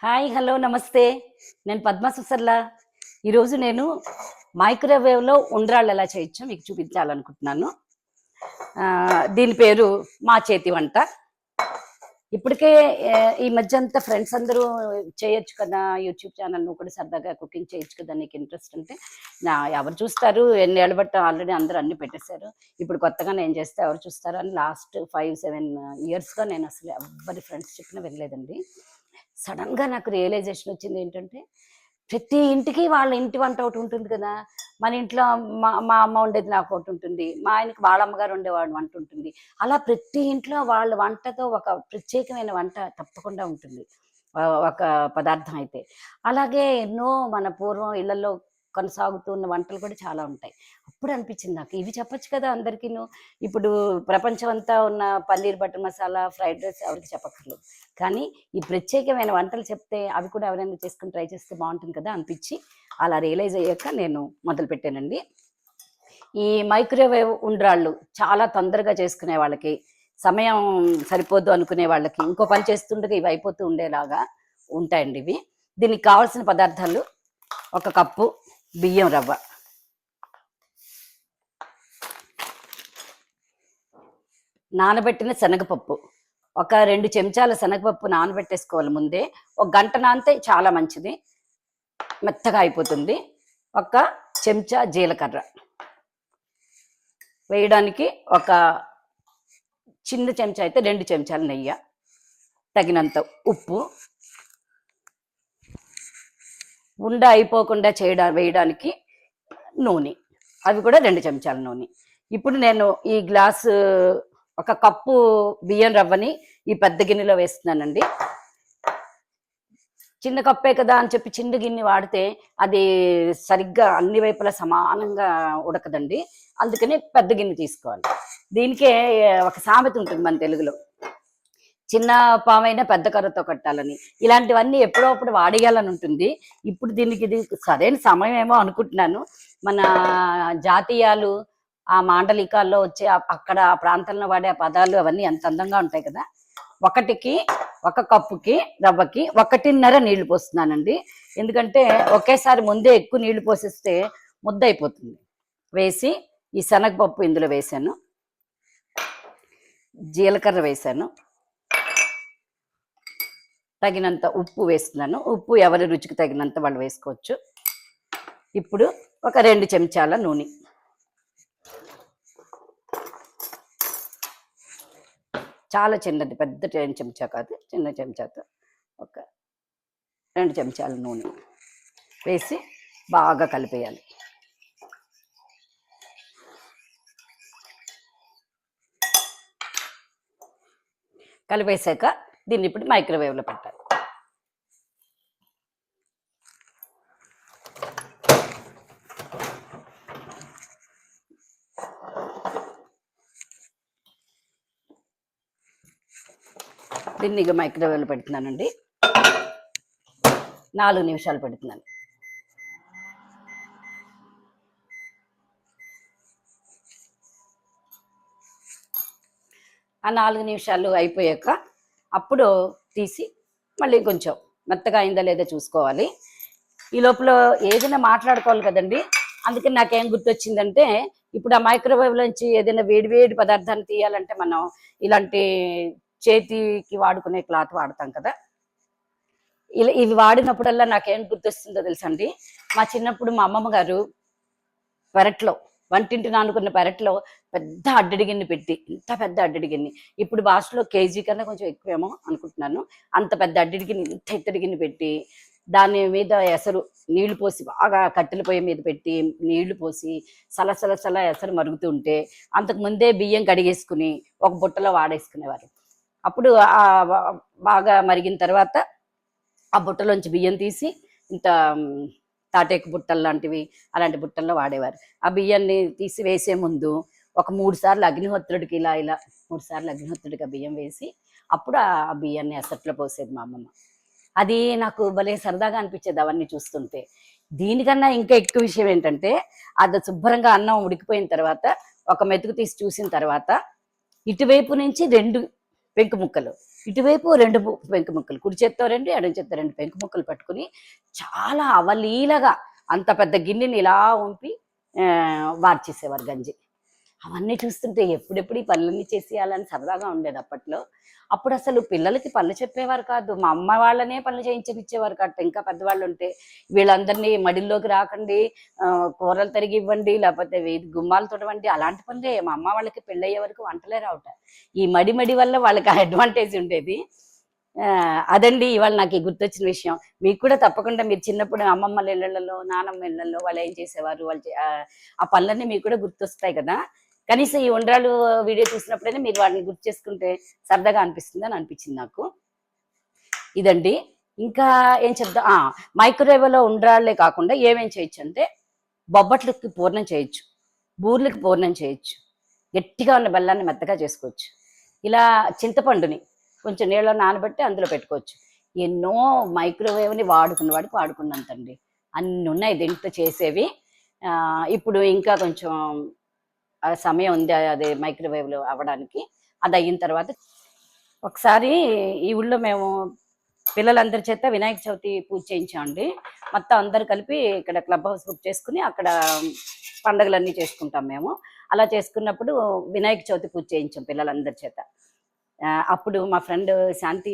Hi hello నమస్తే. నేను పద్మ సుసర్ల. ఈరోజు నేను మైక్రోవేవ్లో ఉండ్రాళ్ళు ఎలా చేయొచ్చో మీకు చూపించాలనుకుంటున్నాను. దీని పేరు మా చేతి వంట. ఇప్పటికే ఈ మధ్య అంతా ఫ్రెండ్స్ అందరూ చేయొచ్చు కదా, యూట్యూబ్ ఛానల్ నువ్వు కూడా సరదాగా కుకింగ్ చేయొచ్చు కదా, నీకు ఇంట్రెస్ట్ ఉంటే ఎవరు చూస్తారు, ఎన్నేళ్ళు బట్టి ఆల్రెడీ అందరూ అన్ని పెట్టేశారు. ఇప్పుడు కొత్తగా నేను చేస్తే ఎవరు చూస్తారు అని లాస్ట్ 5-7 ఇయర్స్గా నేను అసలు ఎవరి ఫ్రెండ్స్ చెప్పినా వెళ్ళలేదండి. సడన్గా నాకు రియలైజేషన్ వచ్చింది ఏంటంటే, ప్రతి ఇంటికి వాళ్ళ ఇంటి వంట ఒకటి ఉంటుంది కదా. మన ఇంట్లో మా అమ్మ వండేది నాకు ఒకటి ఉంటుంది, మా ఆయనకి వాళ్ళ అమ్మగారు వండేవాడు వంట ఉంటుంది. అలా ప్రతి ఇంట్లో వాళ్ళ వంటతో ఒక ప్రత్యేకమైన వంట తప్పకుండా ఉంటుంది, ఒక పదార్థం అయితే. అలాగే ఎన్నో మన పూర్వం ఇళ్లలో కొనసాగుతున్న వంటలు కూడా చాలా ఉంటాయి. అప్పుడు అనిపించింది నాకు, ఇవి చెప్పొచ్చు కదా అందరికీను. ఇప్పుడు ప్రపంచం అంతా ఉన్న paneer butter masala, fried rice ఎవరికి చెప్పక్కర్లేదు. కానీ ఈ ప్రత్యేకమైన వంటలు చెప్తే అవి కూడా ఎవరైనా చేసుకుని ట్రై చేస్తే బాగుంటుంది కదా అనిపించి అలా రియలైజ్ అయ్యాక నేను మొదలు పెట్టానండి. ఈ మైక్రోవేవ్ ఉండ్రాళ్ళు చాలా తొందరగా చేసుకునే వాళ్ళకి, సమయం సరిపోద్దు అనుకునే వాళ్ళకి, ఇంకో పని చేస్తుండగా ఇవి అయిపోతూ ఉండేలాగా ఉంటాయండి ఇవి. దీనికి కావాల్సిన పదార్థాలు: 1 కప్పు బియ్యం రవ్వ, నానబెట్టిన శనగపప్పు, ఒక 2 చెంచాల శనగపప్పు నానబెట్టేసుకోవాలి ముందే. 1 గంట నానితే చాలా మంచిది, మెత్తగా అయిపోతుంది. 1 చెంచా జీలకర్ర వేయడానికి, ఒక చిన్న చెంచా అయితే 2 చెంచాల నెయ్యి, తగినంత ఉప్పు, ఉండ అయిపోకుండా వేయడానికి నూనె, అవి కూడా 2 చెంచాల నూనె. ఇప్పుడు నేను ఈ గ్లాసు 1 కప్పు బియ్యం రవ్వని ఈ పెద్ద గిన్నెలో వేస్తున్నానండి. చిన్న కప్పే కదా అని చెప్పి చిన్న గిన్నె వాడితే అది సరిగ్గా అన్ని వైపులా సమానంగా ఉడకదండి, అందుకని పెద్ద గిన్నె తీసుకోవాలి. దీనికే ఒక సామెత ఉంటుంది మన తెలుగులో, చిన్న పామైనా పెద్ద కర్రతో కట్టాలని. ఇలాంటివన్నీ ఎప్పుడో అప్పుడు వాడేయాలని ఉంటుంది. ఇప్పుడు దీనికి ఇది సరైన సమయం ఏమో అనుకుంటున్నాను. మన జాతీయాలు, ఆ మాండలికాల్లో వచ్చే అక్కడ ఆ ప్రాంతంలో వాడే ఆ పదాలు అవన్నీ ఎంత అందంగా ఉంటాయి కదా. 1 కప్పుకి రవ్వకి 1.5 నీళ్లు పోస్తున్నానండి. ఎందుకంటే ఒకేసారి ముందే ఎక్కువ నీళ్లు పోసేస్తే ముద్ద అయిపోతుంది. వేసి ఈ శనగపప్పు ఇందులో వేసాను, జీలకర్ర వేసాను, తగినంత ఉప్పు వేస్తున్నాను. ఉప్పు ఎవరి రుచికి తగినంత వాళ్ళు వేసుకోవచ్చు. ఇప్పుడు ఒక 2 చెంచాల నూనె, చాలా చిన్నది, పెద్ద చెంచా కాదు, చిన్న చెంచాతో ఒక 2 చెంచాల నూనె వేసి బాగా కలిపేయాలి. కలిపేసాక దీన్ని ఇప్పుడు మైక్రోవేవ్లో పెట్టాలి. దీన్ని ఇక మైక్రోవేవ్లో పెడుతున్నానండి. 4 నిమిషాలు పెడుతున్నాను. ఆ 4 నిమిషాలు అయిపోయాక అప్పుడు తీసి మళ్ళీ కొంచెం మెత్తగా అయిందా లేదా చూసుకోవాలి. ఈ లోపల ఏదైనా మాట్లాడుకోవాలి కదండి. అందుకని నాకేం గుర్తొచ్చిందంటే, ఇప్పుడు ఆ మైక్రోవేవ్లోంచి ఏదైనా వేడి పదార్థాన్ని తీయాలంటే మనం ఇలాంటి చేతికి వాడుకునే క్లాత్ వాడతాం కదా. ఇవి వాడినప్పుడల్లా నాకేం గుర్తొస్తుందో తెలుసండి, మా చిన్నప్పుడు మా అమ్మమ్మ గారు పెరట్లో, వంటింటి నానుకున్న పెరట్లో పెద్ద అడ్డడి గిన్నె పెట్టి, ఇంత పెద్ద అడ్డడి గిన్నె, ఇప్పుడు భాషలో కేజీ కన్నా కొంచెం ఎక్కువేమో అనుకుంటున్నాను, అంత పెద్ద అడ్డడి గిన్నె, ఇంత ఎత్తడి గిన్నె పెట్టి దాని మీద ఎసరు నీళ్లు పోసి బాగా కట్టెల పొయ్యి మీద పెట్టి నీళ్లు పోసి సలసల ఎసరు మరుగుతూ ఉంటే అంతకు ముందే బియ్యం కడిగేసుకుని ఒక బుట్టలో వాడేసుకునేవారు. అప్పుడు బాగా మరిగిన తర్వాత ఆ బుట్టలోంచి బియ్యం తీసి ఇంత తాటేకు బుట్టలు లాంటివి, అలాంటి బుట్టల్లో వాడేవారు. ఆ బియ్యాన్ని తీసి వేసే ముందు ఒక 3 సార్లు అగ్నిహోత్రుడికి ఇలా 3 సార్లు అగ్నిహోత్రుడికి ఆ బియ్యం వేసి అప్పుడు ఆ బియ్యాన్ని ఎసట్లో పోసేది మా అమ్మమ్మ. అది నాకు భలే సరదాగా అనిపించేది అవన్నీ చూస్తుంటే. దీనికన్నా ఇంకా ఎక్కువ విషయం ఏంటంటే, అది శుభ్రంగా అన్నం ఉడికిపోయిన తర్వాత ఒక మెతుకు తీసి చూసిన తర్వాత ఇటువైపు నుంచి 2 పెంకు ముక్కలు, ఇటువైపు 2 పెంకు ముక్కలు, కుడి చేత్తో 2, ఎడమ చేత్తో 2 పెంకు ముక్కలు పట్టుకుని చాలా అవలీలగా అంత పెద్ద గిన్నెని ఇలా వంపి వార్చేసేవారు గంజి. అవన్నీ చూస్తుంటే ఎప్పుడెప్పుడు ఈ పనులన్నీ చేసేయాలని సరదాగా ఉండేది అప్పట్లో. అప్పుడు అసలు పిల్లలకి పనులు చెప్పేవారు కాదు. మా అమ్మ వాళ్ళనే పనులు చేయించనిచ్చేవారు కాదు. ఇంకా పెద్దవాళ్ళు ఉంటే వీళ్ళందరినీ మడిల్లోకి రాకండి, కూరలు తరిగి ఇవ్వండి, లేకపోతే వీధి గుమ్మాలు తుడవండి, అలాంటి పనులే. మా అమ్మ వాళ్ళకి పెళ్ళయ్యే వరకు వంటలే రావట. ఈ మడి వల్ల వాళ్ళకి అడ్వాంటేజ్ ఉండేది. అదండి ఇవాళ నాకు గుర్తొచ్చిన విషయం. మీకు కూడా తప్పకుండా మీరు చిన్నప్పుడు అమ్మమ్మల ఇళ్లలో, నానమ్మ ఇళ్లలో వాళ్ళు ఏం చేసేవారు, వాళ్ళు ఆ పనులన్నీ మీకు కూడా గుర్తొస్తాయి కదా. కనీసం ఈ ఉండ్రాలు వీడియో చూసినప్పుడైనా మీరు వాటిని గుర్తు చేసుకుంటే సరదాగా అనిపిస్తుంది అని అనిపించింది నాకు. ఇదండి. ఇంకా ఏం చెప్తా, మైక్రోవేవ్లో ఉండ్రాళ్లే కాకుండా ఏమేం చేయొచ్చు అంటే బొబ్బట్లకి పూర్ణం చేయొచ్చు, బూర్లకి పూర్ణం చేయొచ్చు, గట్టిగా ఉన్న బెల్లాన్ని మెత్తగా చేసుకోవచ్చు. ఇలా చింతపండుని కొంచెం నీళ్ళలో నానబెట్టి అందులో పెట్టుకోవచ్చు. ఎన్నో మైక్రోవేవ్ని వాడికి వాడుకున్నంతండి అన్ని ఉన్నాయి దీంట్లో చేసేవి. ఇప్పుడు ఇంకా కొంచెం సమయం ఉంది అదే మైక్రోవేవ్లో అవ్వడానికి. అది అయిన తర్వాత ఒకసారి ఈ ఊళ్ళో మేము పిల్లలందరి చేత వినాయక చవితి పూజ చేయించామండి. మొత్తం అందరు కలిపి ఇక్కడ క్లబ్ హౌస్ బుక్ చేసుకుని అక్కడ పండుగలన్నీ చేసుకుంటాం మేము. అలా చేసుకున్నప్పుడు వినాయక చవితి పూజ చేయించాం పిల్లలందరి చేత. అప్పుడు మా ఫ్రెండ్ శాంతి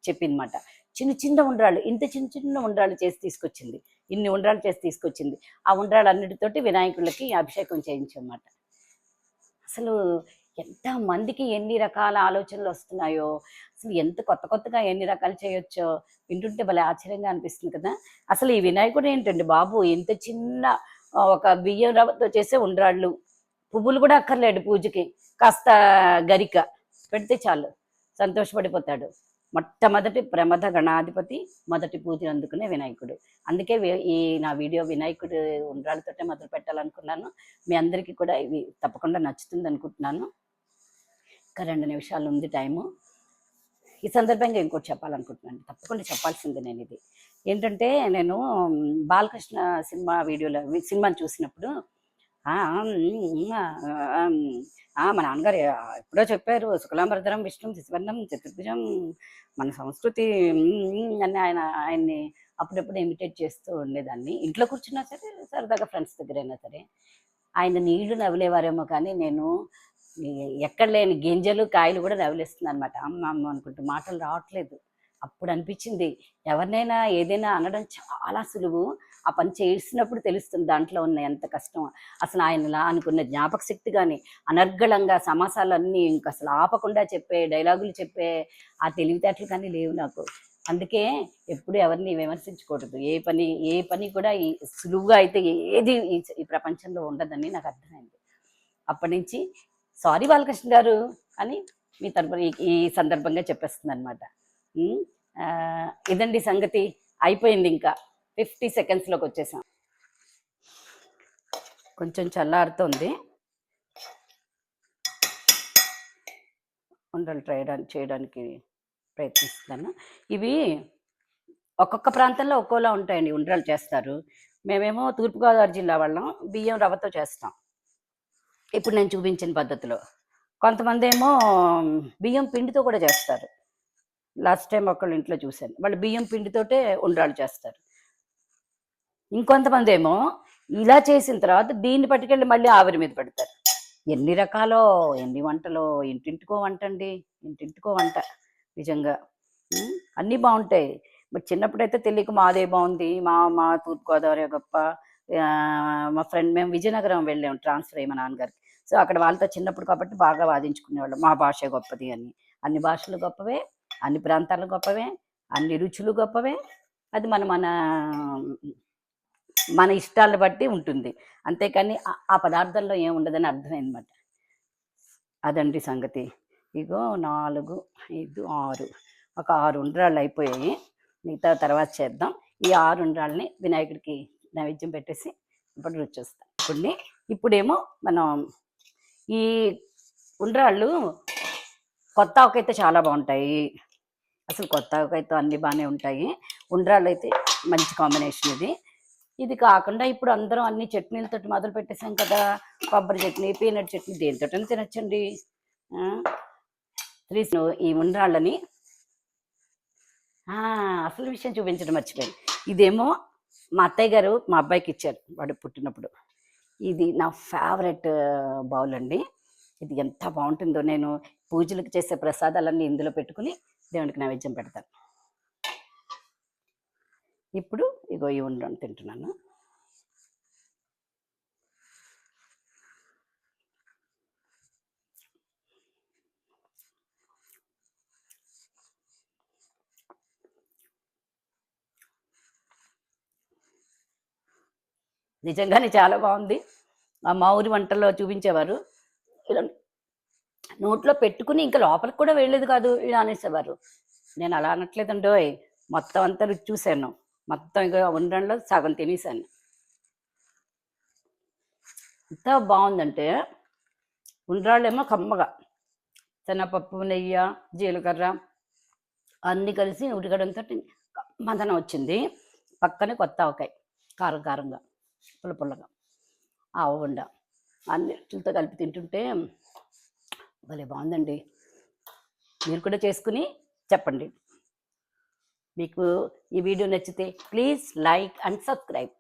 చెప్పిందన్నమాట, చిన్న చిన్న ఉండ్రాళ్ళు, ఇంత చిన్న చిన్న ఉండ్రాళ్ళు చేసి తీసుకొచ్చింది. ఇన్ని ఉండ్రాళ్ళు చేసి తీసుకొచ్చింది. ఆ ఉండ్రాళ్ళు అన్నిటితోటి వినాయకులకి అభిషేకం చేయించన్నమాట. అసలు ఎంత మందికి ఎన్ని రకాల ఆలోచనలు వస్తున్నాయో, అసలు ఎంత కొత్తగా ఎన్ని రకాలు చేయొచ్చో వింటుంటే భలే ఆశ్చర్యంగా అనిపిస్తుంది కదా. అసలు ఈ వినాయకుడు ఏంటండి బాబు, ఇంత చిన్న ఒక బియ్యం రవ్వతో చేసే ఉండ్రాళ్ళు, పువ్వులు కూడా అక్కర్లేడు పూజకి, కాస్త గరిక పెడితే చాలు సంతోషపడిపోతాడు. మొట్టమొదటి ప్రమథ గణాధిపతి, మొదటి పూజ అందుకునే వినాయకుడు. అందుకే ఈ నా వీడియో వినాయకుడు ఉండ్రాళ్ళతోటే మొదలు పెట్టాలనుకున్నాను. మీ అందరికీ కూడా ఇది తప్పకుండా నచ్చుతుంది అనుకుంటున్నాను. ఇంకా 2 నిమిషాలు ఉంది టైము. ఈ సందర్భంగా ఇంకోటి చెప్పాలనుకుంటున్నాను, తప్పకుండా చెప్పాల్సిందే. నేను ఇది ఏంటంటే, నేను బాలకృష్ణ సినిమాని చూసినప్పుడు మా నాన్నగారు ఎప్పుడో చెప్పారు, శుక్లాంబరధరం విష్ణుం శశివర్ణం చతుర్భుజం మన సంస్కృతి అని ఆయన్ని అప్పుడప్పుడు ఇమిటేట్ చేస్తూ ఉండేదాన్ని. ఇంట్లో కూర్చున్నా సరే, సరదాగా ఫ్రెండ్స్ దగ్గరైనా సరే. ఆయన నీళ్లు నవ్వులేవారేమో కానీ నేను ఎక్కడ లేని గింజలు కాయలు కూడా నవ్వులేస్తుంది అనమాట. అమ్మ అనుకుంటూ మాటలు రావట్లేదు. అప్పుడు అనిపించింది, ఎవరినైనా ఏదైనా అనడం చాలా సులువు, ఆ పని చేసినప్పుడు తెలుస్తుంది దాంట్లో ఉన్న ఎంత కష్టం. అసలు ఆయనలా అనుకున్న జ్ఞాపక శక్తి కానీ, అనర్గళంగా సమాసాలన్నీ ఇంకా అసలు ఆపకుండా చెప్పే డైలాగులు చెప్పే ఆ తెలివితేటలు కానీ లేవు నాకు. అందుకే ఎప్పుడు ఎవరిని విమర్శించకూడదు. ఏ పని కూడా ఈ సులువుగా అయితే ఏది ఈ ప్రపంచంలో ఉండదని నాకు అర్థమైంది. అప్పటి నుంచి సారీ బాలకృష్ణ గారు అని మీ తరపున ఈ సందర్భంగా చెప్పేస్తుంది అనమాట. ఇదండి సంగతి. అయిపోయింది, ఇంకా 50 సెకండ్స్లోకి వచ్చేసాం. కొంచెం చల్లారుతుంది. ఉండలు చేయడానికి ప్రయత్నిస్తున్నాను. ఇవి ఒక్కొక్క ప్రాంతంలో ఒక్కోలా ఉంటాయండి. ఉండ్రాలు చేస్తారు. మేమేమో తూర్పుగోదావరి జిల్లా వాళ్ళం, బియ్యం రవ్వతో చేస్తాం ఇప్పుడు నేను చూపించిన పద్ధతిలో. కొంతమంది ఏమో బియ్యం పిండితో కూడా చేస్తారు. లాస్ట్ టైం ఒకళ్ళ ఇంట్లో చూశాను, వాళ్ళు బియ్యం పిండితోటే ఉండ్రాలు చేస్తారు. ఇంకొంతమంది ఏమో ఇలా చేసిన తర్వాత దీన్ని పట్టుకెళ్ళి మళ్ళీ ఆవిరి మీద పెడతారు. ఎన్ని రకాలో, ఎన్ని వంటలో, ఇంటింటికో వంట అండి, ఇంటింటికో వంట నిజంగా. అన్నీ బాగుంటాయి. బట్ చిన్నప్పుడైతే తెలియక మాదే బాగుంది, మా తూర్పుగోదావరి గొప్ప. మా ఫ్రెండ్ మేము విజయనగరం వెళ్ళాము ట్రాన్స్ఫర్ అయ్యి మా నాన్నగారికి. సో అక్కడ వాళ్ళతో చిన్నప్పుడు కాబట్టి బాగా వాదించుకునేవాళ్ళం, మా భాష గొప్పది అని. అన్ని భాషలు గొప్పవే, అన్ని ప్రాంతాలు గొప్పవే, అన్ని రుచులు గొప్పవే. అది మన ఇష్టాలను బట్టి ఉంటుంది, అంతేకాని ఆ పదార్థంలో ఏముండదని అర్థమైందన్నమాట. అదండి సంగతి. ఇగో 4, 5, 6 ఒక 6 ఉండ్రాళ్ళు అయిపోయాయి. మిగతా తర్వాత చేద్దాం. ఈ 6 ఉండ్రాళ్ళని వినాయకుడికి నైవేద్యం పెట్టేసి ఇప్పుడు రుచి చూస్తాం. ఇప్పుడేమో మనం ఈ ఉండ్రాళ్ళు కొత్త ఆవకాయతో చాలా బాగుంటాయి. అసలు కొత్త ఆవకాయతో అన్నీ బాగానే ఉంటాయి. ఉండ్రాళ్ళు అయితే మంచి కాంబినేషన్ ఇది కాకుండా ఇప్పుడు అందరం అన్ని చట్నీలతో మొదలు పెట్టేసాం కదా. కొబ్బరి చట్నీ, పీనట్ చట్నీ, దేనితోటైనా తినచ్చండి. ఈ ఉండ్రాళ్ళని అసలు విషయం చూపించడం మర్చిపోయాను. ఇదేమో మా అత్తయ్య గారు మా అబ్బాయికి ఇచ్చారు వాడు పుట్టినప్పుడు. ఇది నా ఫేవరెట్ బౌల్ అండి. ఇది ఎంత బాగుంటుందో. నేను పూజలకు చేసే ప్రసాదాలన్నీ ఇందులో పెట్టుకుని దేవునికి నైవేద్యం పెడతాను. ఇప్పుడు ఇగో ఈ ఉండ్రాళ్ళు తింటున్నాను. నిజంగానే చాలా బాగుంది. మా ఊరి వంటల్లో చూపించేవారు, ఇలా నోట్లో పెట్టుకుని ఇంకా లోపలికి కూడా వెళ్ళేది కాదు, ఇలా అనేసేవారు. నేను అలా అనట్లేదండోయ్, మొత్తం అంతా రుచి చూశాను. మొత్తం ఇక ఉండ్రంలో సగం తినేసాను. ఎంత బాగుందంటే ఉండ్రాళ్ళేమో కమ్మగా, శనగపప్పు, నెయ్యి, జీలకర్ర అన్నీ కలిసి ఉడకడంతో మదనం వచ్చింది. పక్కనే కొత్త ఆవకాయ కారం కారంగా, పుల్ల పుల్లగా, ఆవగుండ అన్ని రుచులతో కలిపి తింటుంటే భలే బాగుందండి. మీరు కూడా చేసుకుని చెప్పండి. మీకు ఈ వీడియో నచ్చితే ప్లీజ్ లైక్ అండ్ సబ్స్క్రైబ్.